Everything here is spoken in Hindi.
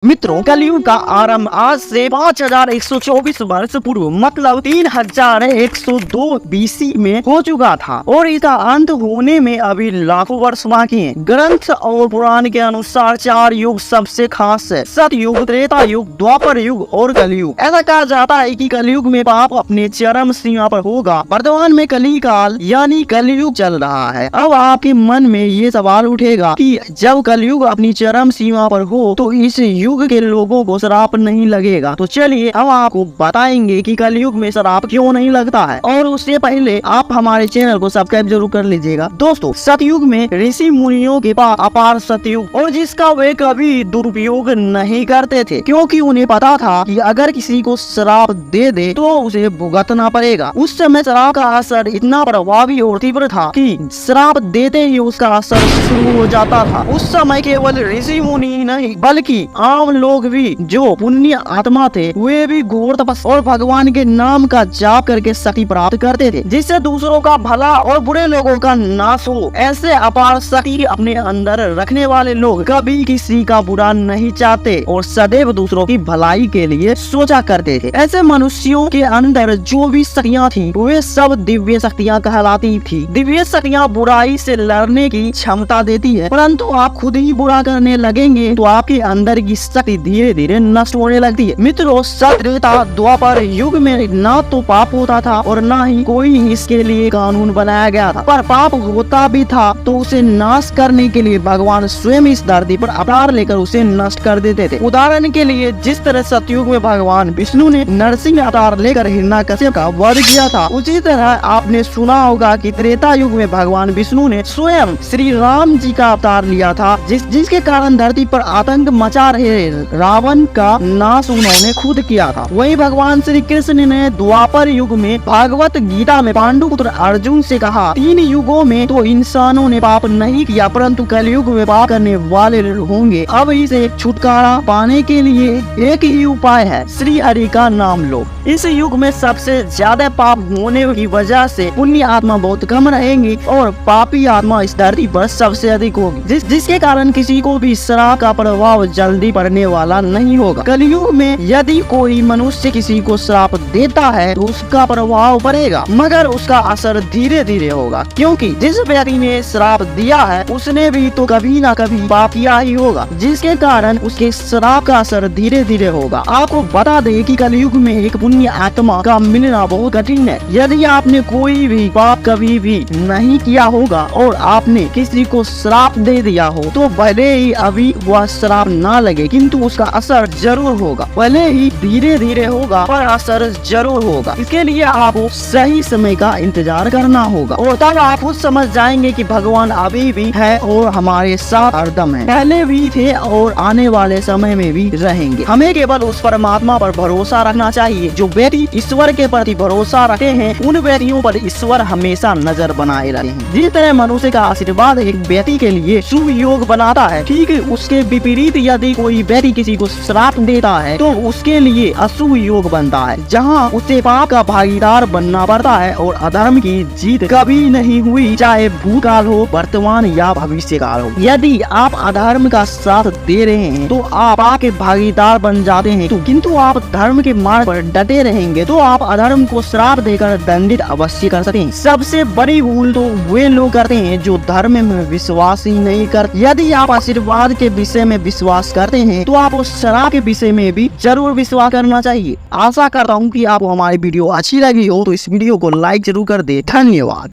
मित्रों, कलयुग का आरंभ आज से 5124 वर्ष पूर्व मतलब 3102 बीसी में हो चुका था और इसका अंत होने में अभी लाखों वर्ष बाकी हैं। ग्रंथ और पुराण के अनुसार 4 युग सबसे खास है: सतयुग, त्रेता युग, द्वापर युग और कलयुग। ऐसा कहा जाता है कि कलयुग में पाप अपने चरम सीमा पर होगा। वर्तमान में कली काल यानी कलयुग चल रहा है। अब आपके मन में ये सवाल उठेगा कि जब कलयुग अपनी चरम सीमा पर हो तो इस युग के लोगों को श्राप नहीं लगेगा। तो चलिए हम आपको बताएंगे कि कलयुग में श्राप क्यों नहीं लगता है। और उससे पहले आप हमारे चैनल को सब्सक्राइब जरूर कर लीजिएगा। दोस्तों, सतयुग में ऋषि मुनियों के पास अपार सतयुग और जिसका वे कभी दुरुपयोग नहीं करते थे, क्योंकि उन्हें पता था कि अगर किसी को श्राप दे दे तो उसे भुगतना पड़ेगा। उस समय श्राप का असर इतना प्रभावी और तीव्र था कि श्राप देते ही उसका असर शुरू हो जाता था। उस समय केवल ऋषि मुनि नहीं बल्कि आम लोग भी जो पुण्य आत्मा थे वे भी घोर तपस्या और भगवान के नाम का जाप करके शक्ति प्राप्त करते थे, जिससे दूसरों का भला और बुरे लोगों का नाश हो। ऐसे अपार शक्ति अपने अंदर रखने वाले लोग कभी किसी का बुरा नहीं चाहते और सदैव दूसरों की भलाई के लिए सोचा करते थे। ऐसे मनुष्यों के अंदर जो भी शक्तियाँ थी वे सब दिव्य शक्तियाँ कहलाती थी। दिव्य शक्तियाँ बुराई से लड़ने की क्षमता देती है, परंतु आप खुद ही बुरा करने लगेंगे तो आपके अंदर की शक्ति धीरे धीरे नष्ट होने लगती है। मित्रों, त्रेता द्वापर युग में ना तो पाप होता था और ना ही कोई इसके लिए कानून बनाया गया था, पर पाप होता भी था तो उसे नाश करने के लिए भगवान स्वयं इस धरती पर अवतार लेकर उसे नष्ट कर देते थे। उदाहरण के लिए जिस तरह सतयुग में भगवान विष्णु ने नरसिंह अवतार लेकर हिरण्याकश्यप का वध किया था, उसी तरह आपने सुना होगा कि त्रेता युग में भगवान विष्णु ने स्वयं श्री राम जी का अवतार लिया था, जिसके कारण धरती पर आतंक मचा रहे रावण का नाश उन्होंने खुद किया था। वही भगवान श्री कृष्ण ने द्वापर युग में भागवत गीता में पांडुपुत्र अर्जुन से कहा, 3 युगों में तो इंसानों ने पाप नहीं किया परंतु कलयुग में पाप करने वाले होंगे। अब इसे छुटकारा पाने के लिए एक ही उपाय है, श्री हरि का नाम लो। इस युग में सबसे ज्यादा पाप होने की वजह से पुण्य आत्मा बहुत कम रहेंगी और पापी आत्मा इस धरती पर सबसे अधिक होगी, जिसके कारण किसी को भी श्राप का प्रभाव जल्दी पड़ने वाला नहीं होगा। कलयुग में यदि कोई मनुष्य किसी को श्राप देता है तो उसका प्रभाव पड़ेगा, मगर उसका असर धीरे धीरे होगा, क्योंकि जिस व्यक्ति ने श्राप दिया है उसने भी तो कभी ना कभी पाप किया ही होगा, जिसके कारण उसके श्राप का असर धीरे धीरे होगा। आपको बता दें कि कलयुग में एक पुण्य आत्मा का मिलना बहुत कठिन है। यदि आपने कोई भी पाप कभी भी नहीं किया होगा और आपने किसी को श्राप दे दिया हो तो भले ही अभी वह श्राप ना लगे किंतु उसका असर जरूर होगा। भले ही धीरे धीरे होगा पर असर जरूर होगा। इसके लिए आपको सही समय का इंतजार करना होगा और तब आप खुद समझ जाएंगे कि भगवान अभी भी है और हमारे साथ हरदम है, पहले भी थे और आने वाले समय में भी रहेंगे। हमें केवल उस परमात्मा पर भरोसा रखना चाहिए। जो व्यक्ति ईश्वर के प्रति भरोसा रखते हैं उन व्यक्तियों पर ईश्वर हमेशा नजर बनाए रहते हैं। जिस तरह मनुष्य का आशीर्वाद एक व्यक्ति के लिए शुभ योग बनाता है, ठीक है उसके विपरीत यदि कोई व्यक्ति किसी को श्राप देता है तो उसके लिए अशुभ योग बनता है, जहां उसे पाप का भागीदार बनना पड़ता है और अधर्म की जीत कभी नहीं हुई, चाहे भूतकाल हो, वर्तमान या भविष्य काल हो। यदि आप अधर्म का साथ दे रहे हैं तो आप पाप के भागीदार बन जाते हैं, किंतु आप धर्म के मार्ग पर डटे रहेंगे तो आप अधर्म को श्राप देकर दंडित अवश्य कर सकते हैं। सबसे बड़ी भूल तो वे लोग करते हैं जो धर्म में विश्वास ही नहीं करते। यदि आप आशीर्वाद के विषय में विश्वास करते हैं तो आप उस श्राप के विषय में भी जरूर विश्वास करना चाहिए। आशा करता हूँ कि आपको हमारी वीडियो अच्छी लगी हो तो इस वीडियो को लाइक जरूर कर दे। धन्यवाद।